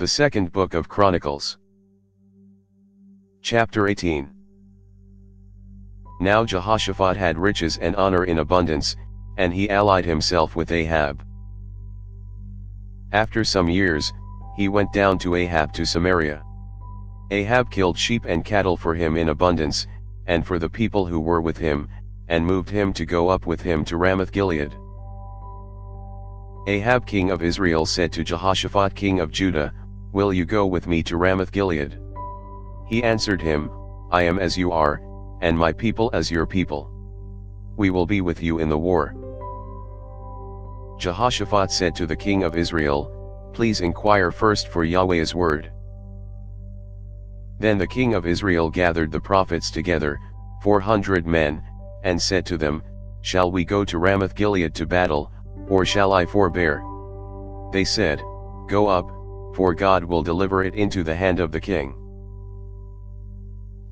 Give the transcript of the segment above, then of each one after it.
The Second Book of Chronicles. Chapter 18. Now Jehoshaphat had riches and honor in abundance, and he allied himself with Ahab. After some years, he went down to Ahab to Samaria. Ahab killed sheep and cattle for him in abundance, and for the people who were with him, and moved him to go up with him to Ramoth-Gilead. Ahab king of Israel said to Jehoshaphat king of Judah, "Will you go with me to Ramoth-Gilead?" He answered him, "I am as you are, and my people as your people. We will be with you in the war." Jehoshaphat said to the king of Israel, "Please inquire first for Yahweh's word." Then the king of Israel gathered the prophets together, 400 men, and said to them, "Shall we go to Ramoth-Gilead to battle, or shall I forbear?" They said, "Go up, for God will deliver it into the hand of the king."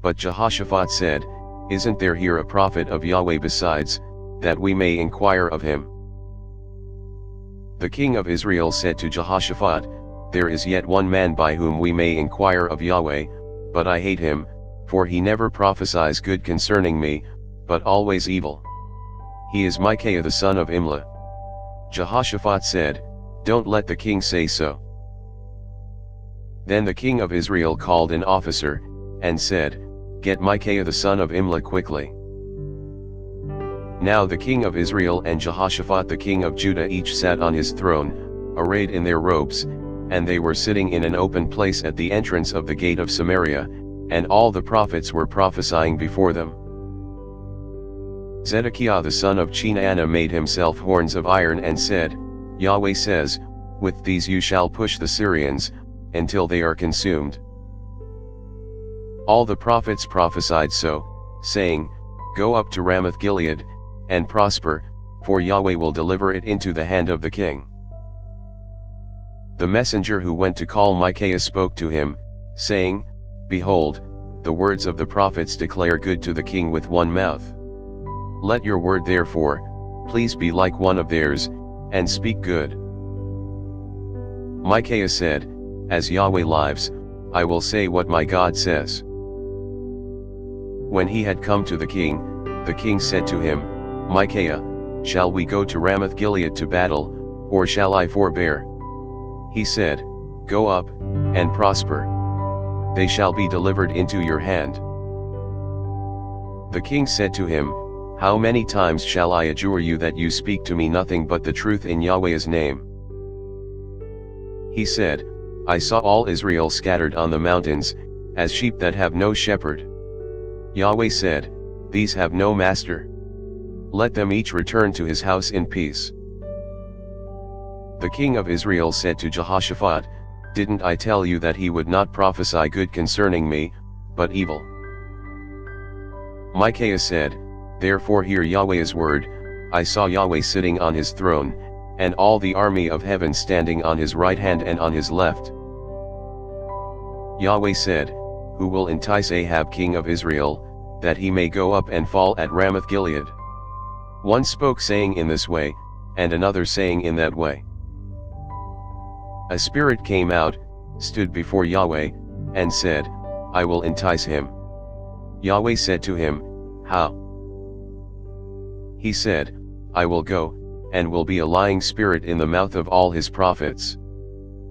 But Jehoshaphat said, "Isn't there here a prophet of Yahweh besides, that we may inquire of him?" The king of Israel said to Jehoshaphat, "There is yet one man by whom we may inquire of Yahweh, but I hate him, for he never prophesies good concerning me, but always evil. He is Micaiah the son of Imlah." Jehoshaphat said, "Don't let the king say so." Then the king of Israel called an officer, and said, "Get Micaiah the son of Imlah quickly." Now the king of Israel and Jehoshaphat the king of Judah each sat on his throne, arrayed in their robes, and they were sitting in an open place at the entrance of the gate of Samaria, and all the prophets were prophesying before them. Zedekiah the son of Chenaanah made himself horns of iron and said, "Yahweh says, with these you shall push the Syrians, until they are consumed." All the prophets prophesied so, saying, "Go up to Ramoth-Gilead, and prosper, for Yahweh will deliver it into the hand of the king." The messenger who went to call Micaiah spoke to him, saying, "Behold, the words of the prophets declare good to the king with one mouth. Let your word therefore, please be like one of theirs, and speak good." Micaiah said, "As Yahweh lives, I will say what my God says." When he had come to the king said to him, "Micaiah, shall we go to Ramoth-Gilead to battle, or shall I forbear?" He said, "Go up, and prosper. They shall be delivered into your hand." The king said to him, "How many times shall I adjure you that you speak to me nothing but the truth in Yahweh's name?" He said, "I saw all Israel scattered on the mountains, as sheep that have no shepherd." Yahweh said, "These have no master. Let them each return to his house in peace." The king of Israel said to Jehoshaphat, "Didn't I tell you that he would not prophesy good concerning me, but evil?" Micaiah said, "Therefore hear Yahweh's word, I saw Yahweh sitting on his throne, and all the army of heaven standing on his right hand and on his left." Yahweh said, "Who will entice Ahab king of Israel, that he may go up and fall at Ramoth-Gilead?" One spoke saying in this way, and another saying in that way. A spirit came out, stood before Yahweh, and said, "I will entice him." Yahweh said to him, "How?" He said, "I will go, and will be a lying spirit in the mouth of all his prophets."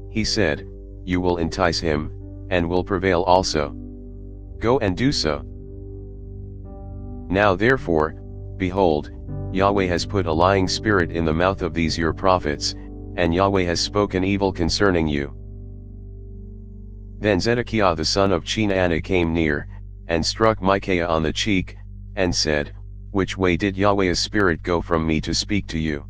He said, "You will entice him, and will prevail also. Go and do so." Now therefore, behold, Yahweh has put a lying spirit in the mouth of these your prophets, and Yahweh has spoken evil concerning you. Then Zedekiah the son of Chenaanah came near, and struck Micaiah on the cheek, and said, "Which way did Yahweh's spirit go from me to speak to you?"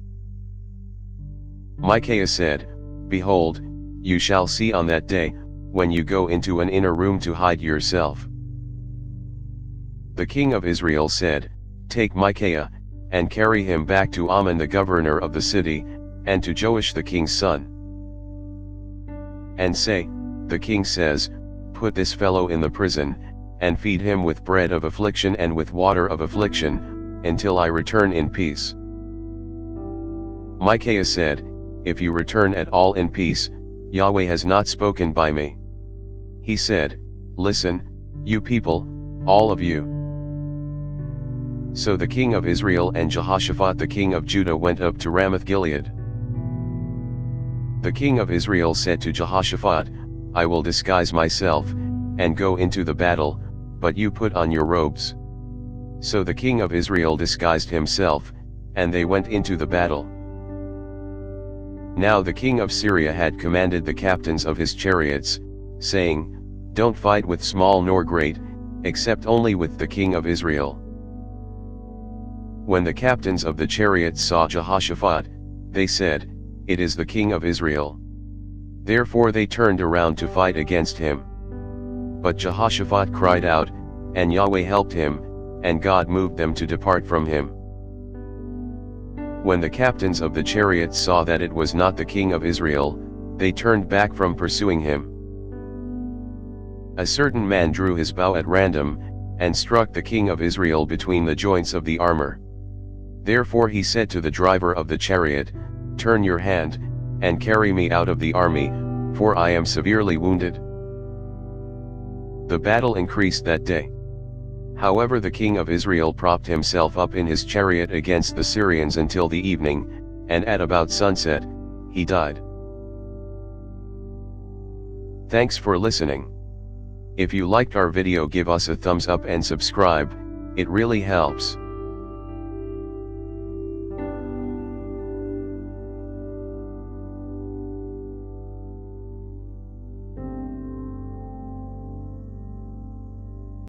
Micaiah said, "Behold, you shall see on that day, when you go into an inner room to hide yourself." The king of Israel said, "Take Micaiah, and carry him back to Amon the governor of the city, and to Joash the king's son. And say, the king says, put this fellow in the prison, and feed him with bread of affliction and with water of affliction, until I return in peace." Micaiah said, "If you return at all in peace, Yahweh has not spoken by me. He said, Listen, you people, all of you. So the king of Israel and Jehoshaphat the king of Judah went up to Ramoth Gilead. The king of Israel said to Jehoshaphat, I will disguise myself, and go into the battle, but you put on your robes. So the king of Israel disguised himself, and they went into the battle. Now the king of Syria had commanded the captains of his chariots, saying, Don't fight with small nor great, except only with the king of Israel. When the captains of the chariots saw Jehoshaphat, they said, It is the king of Israel. Therefore they turned around to fight against him. But Jehoshaphat cried out, and Yahweh helped him, and God moved them to depart from him. When the captains of the chariots saw that it was not the king of Israel, they turned back from pursuing him. A certain man drew his bow at random, and struck the king of Israel between the joints of the armor. Therefore he said to the driver of the chariot, Turn your hand, and carry me out of the army, for I am severely wounded. The battle increased that day. However, the king of Israel propped himself up in his chariot against the Syrians until the evening, and at about sunset, he died. Thanks for listening. If you liked our video, give us a thumbs up and subscribe, it really helps.